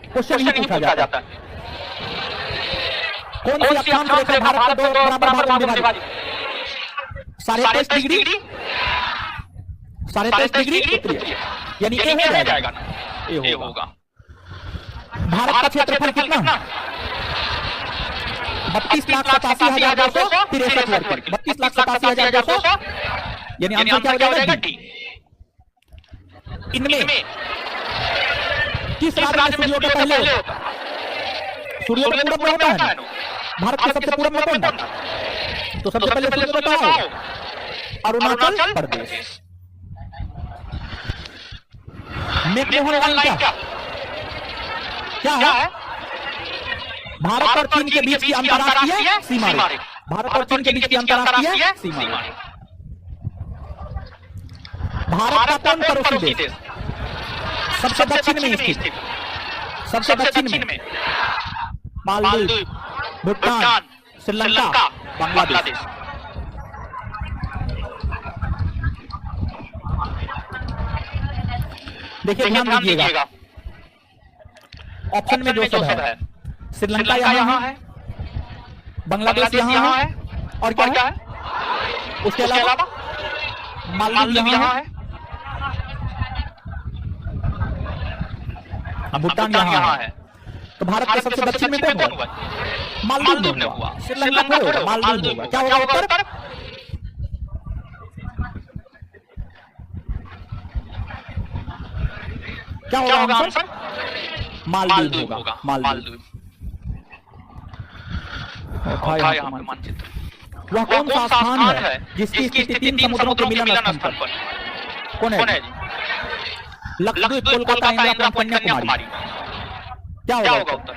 Question ही पूछा जाता है। कौन सी अक्षांश रेखा भारत को दो बराबर भागों में विभाजित? 23.5 डिग्री, 23.5 डिग्री उत्तरीय, यानी ए हो जाएगा ना, ए होगा। भारत का क्षेत्रफल कितना? 32,87,263 वर्ग किलोमीटर, 32,87,200, यानी आंसर क्या हो जाएगा? डी। इनमें किस राज्य में सूर्योदय पहले होता है? सूर्योदय पूरब में होता है ना? भारत के सबसे पूरब में कौन था? तो सबसे पहले सूर्योदय कहां है? अरुणाचल प्रदेश। मैकमोहन लाइन क्या है? भारत और चीन के बीच की अंतरराष्ट्रीय सीमा रेखा। भारत और चीन के बीच की अंतरराष्ट्रीय सीमा रेखा। भारत का कौन पड़ोसी देश सबसे दक्षिण में स्थित? सबसे दक्षिण में मालदीव, भूटान, श्रीलंका, बांग्लादेश। देखिए ध्यान दीजिएगा, ऑप्शन में जो सब है, श्रीलंका यहाँ है, बांग्लादेश यहाँ है, और क्या है? उसके अलावा मालदीव यहाँ है, भूटान यहाँ है। तो भारत के सबसे दक्षिण में कौन होगा? मालदीव ने हुआ। श्रीलंका थोड़े होगा, मालदीव होगा। क्या होगा उत्तर? क्या होगा आंसर? मालदीव होगा, मालदीव। यहाँ पे मानचित्र। वह कौन सा स्थान है जिसकी स्थिति 3 समुद्रों के मिलन स्थान पर? कौन है? लक्षद्वीप, कोलकाता, इंदिरा, कन्याकुमारी। क्या होगा उत्तर?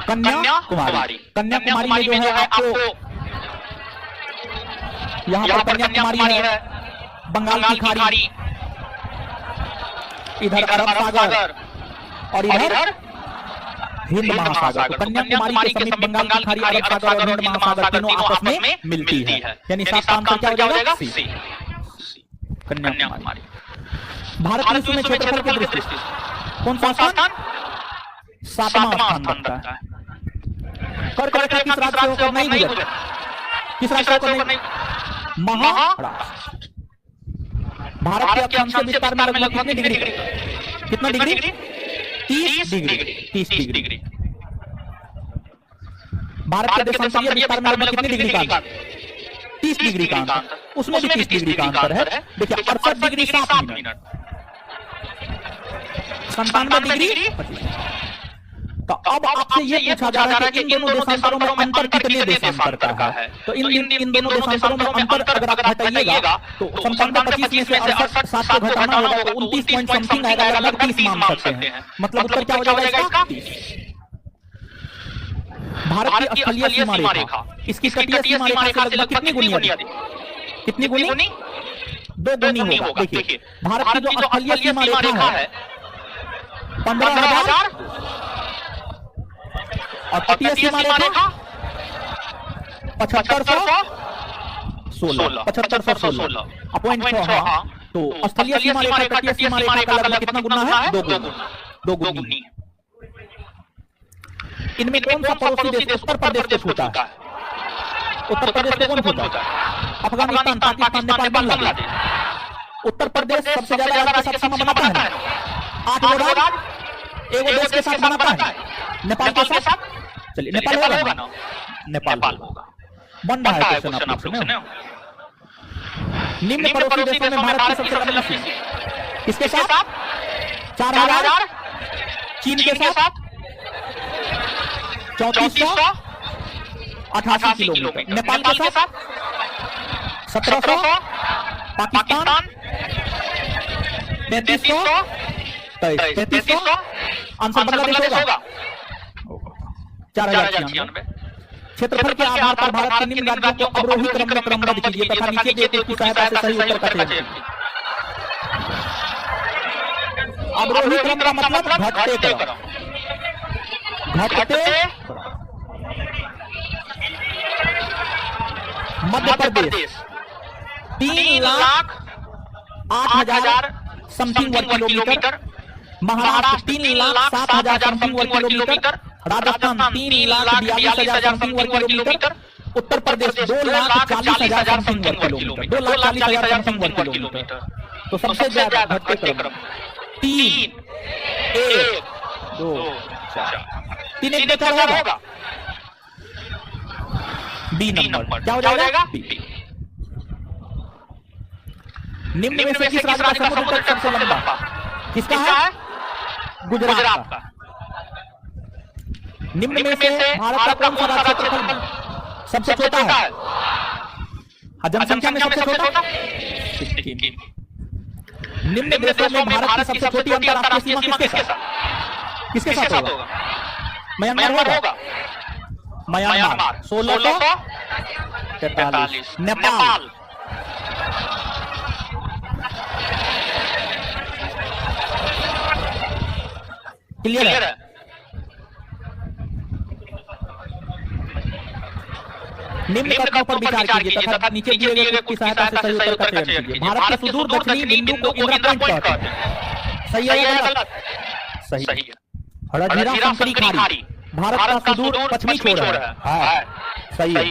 कन्याकुमारी। कन्याकुमारी में जो है आपको यहाँ पर कन्याकुमारी है, बंगाल की खाड़ी, इधर अरब सागर और इधर हिंद महासागर। तो कन्याकुमारी के समीप बंगाल की खाड़ी, अरब सागर और हिंद महासागर तीनों आपस में मिलती है, यानी साफ आंसर क्या हो जाएगा? सी, कन्याकुमारी। भारत विश्व में क्षेत्रफल की दृष्टि से कौन सा स्थान? 7वां स्थान रखता है। कर्क रेखा किस राज्य से होकर नहीं गुजरती? किस राज्य से होकर नहीं? महाराष्ट्र। भारत के अक्षांश से विस्तार में लगभग कितनी डिग्री? कितना डिग्री? 30 डिग्री। 30 डिग्री। भारत के देशांतरीय विस्तार में लगभग कितनी डिग्री का अंतर? 30 डिग्री का अंतर। उसमें भी 30 डिग्री का अंतर है। देखिए 68 डिग्री 7 मिनट, 97 डिग्री 25। तो अब आपसे ये पूछा जा रहा है कि इन दोनों देशांतरों में अंतर कितने देशांतर का है? तो इन दोनों देशांतरों में अंतर अगर आप घटाइएगा तो 97 25 में से 68 7 को घटाना होगा तो 29 पॉइंट समथिंग आएगा, लगभग 30 मान सकते हैं। मतलब उत्तर क्या हो जाएगा इसका? 30। भारत की स्थलीय सीमा रेखा, इसकी तटीय सीमा रेखा से लगभग कितनी गुनी अधिक? कितनी गुनी? 2 गुनी होगा। देखिए भारत की जो स्थलीय सीमा रेखा है 15,000 और तटीय सीमा रेखा 7516, 7516 अपॉइंट 6। तो स्थलीय सीमा रेखा तटीय सीमा रेखा का लगभग कितना गुना है? 2 गुनी। इनमें कौन सा पड़ोसी देश उत्तर प्रदेश को छूता है? उत्तर प्रदेश को कौन छूता है? अफगानिस्तान, पाकिस्तान, नेपाल, बांग्लादेश। उत्तर प्रदेश सबसे ज्यादा राज्य के साथ सीमा बनाता है ना, 8 राज्य एक देश के साथ बनाता है, नेपाल के साथ। चलिए नेपाल होगा ना? नेपाल होगा। बन रहा है क्वेश्चन आप लोग से। निम्न पड़ोसी देशों में भारत की सबसे लंबी सीमा किसके साथ? 4000, चीन के साथ 3488 किलोमीटर, नेपाल के साथ 1700, पाकिस्तान 3300, आंसर बांग्लादेश होगा 4096। क्षेत्रफल के आधार पर भारत के निम्न राज्यों को अवरोही क्रम में क्रमबद्ध कीजिए तथा नीचे दिए की सहायता से सही उत्तर का चयन कीजिए। अवरोही क्रम का मतलब घटते क्रम, घटते। मध्य प्रदेश 3,08,000 समथिंग वर्ग किलोमीटर, महाराष्ट्र 3,07,000 समथिंग वर्ग किलोमीटर, राजस्थान 3,42,000 समथिंग वर्ग किलोमीटर, उत्तर प्रदेश 2,40,000 समथिंग वर्ग किलोमीटर, 2,40,000 समथिंग वर्ग किलोमीटर। तो सबसे ज्यादा घटते क्रम 3, 1, 2, 4, 3 1 2 4 होगा बी नंबर। क्या हो जाएगा? बी। निम्न में से किस राज्य का समुद्र तट सबसे लंबा? किसका है? गुजरात का। निम्न में से भारत का कौन सा राज्य क्षेत्रफल सबसे छोटा है? जनसंख्या में सबसे छोटा सिक्किम। निम्न देशों में भारत की सबसे छोटी अंतरराष्ट्रीय सीमा किसके साथ? किसके साथ होगा? म्यांमार होगा। म्यांमार 1643। नेपाल क्लियर है? निम्न कथनों पर विचार कीजिए तथा नीचे दिए गए की सहायता से सही उत्तर का चयन कीजिए। भारत के सुदूर दक्षिणी बिंदु को इंदिरा पॉइंट कहते हैं। सही है या गलत? सही है। हड़जीरा संकरी खाड़ी भारत का सुदूर पश्चिमी छोर है। सही है।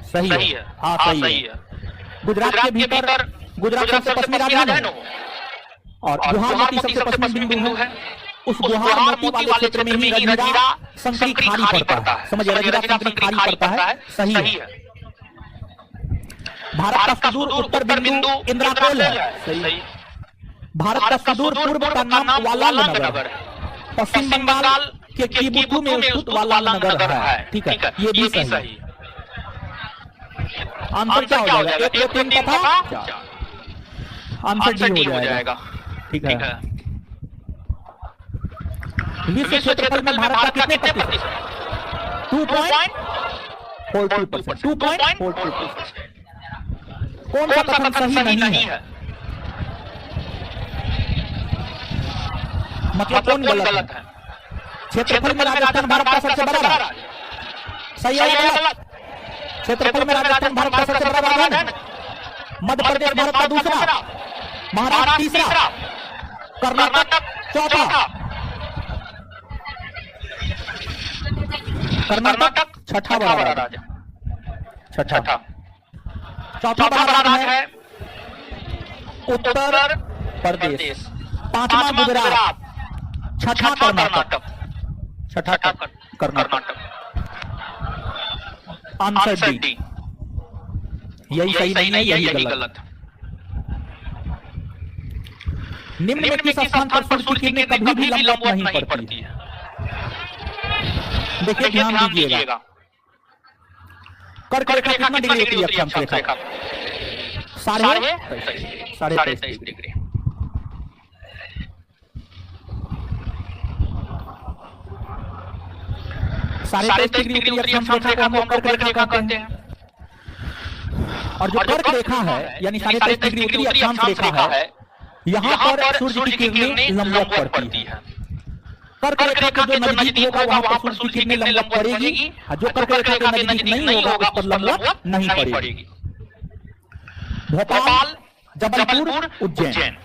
सही है। हाँ सही है। गुजरात के भीतर गुजरात सबसे पश्चिमी राजधानी है और गुवाहाटी सबसे पश्चिमी बिंदु है। उस गुवाहाटी वाले क्षेत्र में ही हड़जीरा संकरी खाड़ी पड़ता है। समझिए, हड़जीरा संकरी खाड़ी पड़ता है। सही है। भारत का सुदूर उत्तर बिंदु इंद्राकोल है। सही। भारत का सुदूर पूर्व का नाम वालाल नगर, पश्चिम बंगाल के कीबुथु में स्थित वालाल नगर है। ठीक है, ये भी सही। आंसर क्या हो जाएगा? 1 2 3 का था, आंसर डी हो जाएगा। ठीक है। विश्व क्षेत्रफल में भारत का कितने प्रतिशत? 2.42%। 2.42%। कौन सा कथन सही नहीं है? मतलब कौन गलत है? क्षेत्रफल में राजस्थान भारत का सबसे बड़ा राज्य। सही है या गलत? क्षेत्रफल में राजस्थान भारत का सबसे बड़ा राज्य है। मध्य प्रदेश भारत का दूसरा, महाराष्ट्र तीसरा, कर्नाटक चौथा। कर्नाटक छठा बड़ा राज्य। छठा। चौथा बड़ा राज्य है उत्तर प्रदेश, पांचवा गुजरात, छठा कर्नाटक। छठा कर्नाटक। Answer D. यही सही नहीं है, यही गलत। निम्न में किस स्थान पर सूर्य की किरणें कभी भी लंबवत नहीं पड़ती है? देखिए, ध्यान दीजिएगा। कर्क रेखा कितना डिग्री होती है? अक्षांश रेखा 23.5 डिग्री। साढ़े 23 डिग्री उत्तरी अक्षांश रेखा को हम लोग कर्क रेखा कहते हैं। और जो कर्क रेखा है यानी 23.5 डिग्री उत्तरी अक्षांश रेखा है, यहाँ पर सूर्य की किरणें लंबवत पड़ती है। कर्क रेखा के जो नजदीक होगा वहां पर सूर्य की किरणें लंबवत पड़ेगी, जो कर्क रेखा के नजदीक नहीं होगा उस पर लंबवत नहीं पड़ेगी। भोपाल, जबलपुर, उज्जैन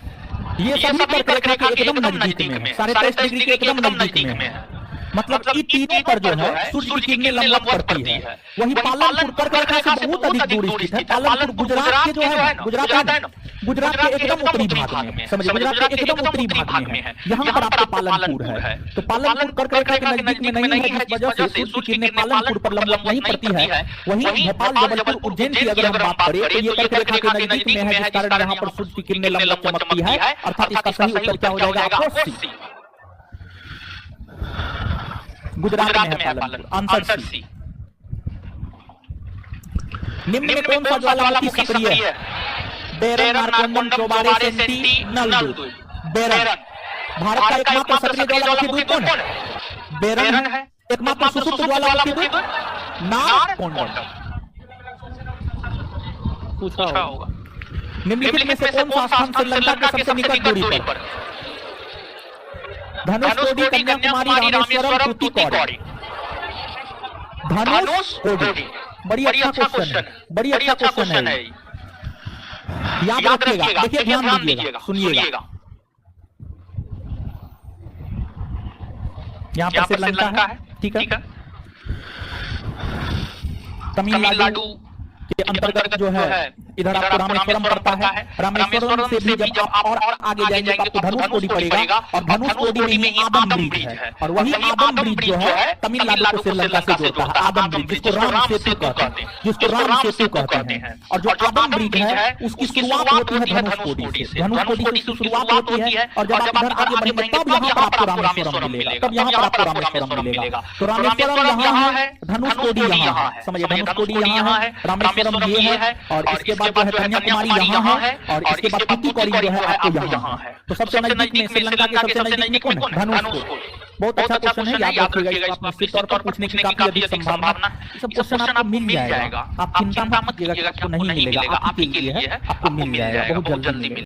ये सभी कर्क रेखा के एकदम नजदीक में है, 23.5 डिग्री के एकदम नजदीक में है। मतलब ये तीनों पर जो है सूर्य की किरणें लंबवत पड़ती है। वही पालनपुर कर्क रेखा से बहुत अधिक दूर स्थित है। पालनपुर गुजरात के जो है, गुजरात है, गुजरात के एकदम उत्तरी भाग में, समझिए गुजरात के एकदम उत्तरी भाग में है। यहाँ पर आपका पालनपुर है। तो पालनपुर कर्क रेखा के नजदीक में नहीं है, जिस वजह से सूर्य की किरणें पालनपुर पर लंबवत नहीं पड़ती है। वहीं भोपाल, जबलपुर, उज्जैन की अगर हम बात करें तो ये कर्क रेखा के नजदीक में है, जिस कारण यहाँ पर सूर्य की किरणें लंबवत चमकती है। अर्थात इसका सही उत्तर क्या हो जाएगा? आपको सी, गुजरात में है पालनपुर। Answer C. निम्न में कौन सा ज्वालामुखी सक्रिय है? बेरन, मारकोंडम, चोबारे, सेंटी, नलदुर्ग। बेरन भारत का एकमात्र सक्रिय ज्वालामुखी द्वीप कौन है? बेरन है। एकमात्र सुसुप्त ज्वालामुखी द्वीप नारकोंडम। पूछा होगा। निम्नलिखित में से कौन सा स्थान श्रीलंका के सबसे निकट दूरी पर? धनुषकोडी, कन्याकुमारी, रामेश्वरम, तूतीकोडी। धनुषकोडी बड़ी अच्छा क्वेश्चन है, बड़ी अच्छा क्वेश्चन है। याद रखिएगा। देखिए, ध्यान दीजिएगा, सुनिएगा। यहाँ पर श्रीलंका है, ठीक है। तमिलनाडु के अंतर्गत जो है इधर आपको रामेश्वरम पड़ता है। रामेश्वरम से भी जब आप और आगे जाएंगे तो आपको धनुषकोडी पड़ेगा, और धनुषकोडी में ही आदम ब्रिज है, और वही आदम ब्रिज जो है तमिलनाडु को श्रीलंका से जोड़ता है। आदम ब्रिज जिसको राम सेतु कहते हैं, और जो आदम ब्रिज है उसकी शुरुआत होती है धनुषकोडी से। धनुषकोडी से शुरुआत होती है, और जब आप इधर आगे बढ़ेंगे तब यहाँ पर आपको रामेश्वरम मिलेगा, तब यहाँ पर आपको रामेश्वरम मिलेगा। तो रामेश्वरम यहाँ है, धनुषकोडी यहाँ है, समझिए धनुषकोडी यहाँ है, रामेश्वरम ये है, और इसके बाद जो है कन्याकुमारी यहाँ है, और इसके बाद तूतुकुड़ी जो है आपको यहाँ है। तो सबसे नजदीक में श्रीलंका के सबसे नजदीक में कौन है? धनुषकोडी। बहुत अच्छा क्वेश्चन है, याद रखिएगा, इसको आप निश्चित तौर पर पूछने की काफी अधिक संभावना। ये सब क्वेश्चन आपको मिल जाएगा, आप चिंता मत कीजिएगा कि आपको नहीं मिलेगा, आप ही के लिए है, आपको मिल जाएगा, बहुत जल्दी मिलेगा।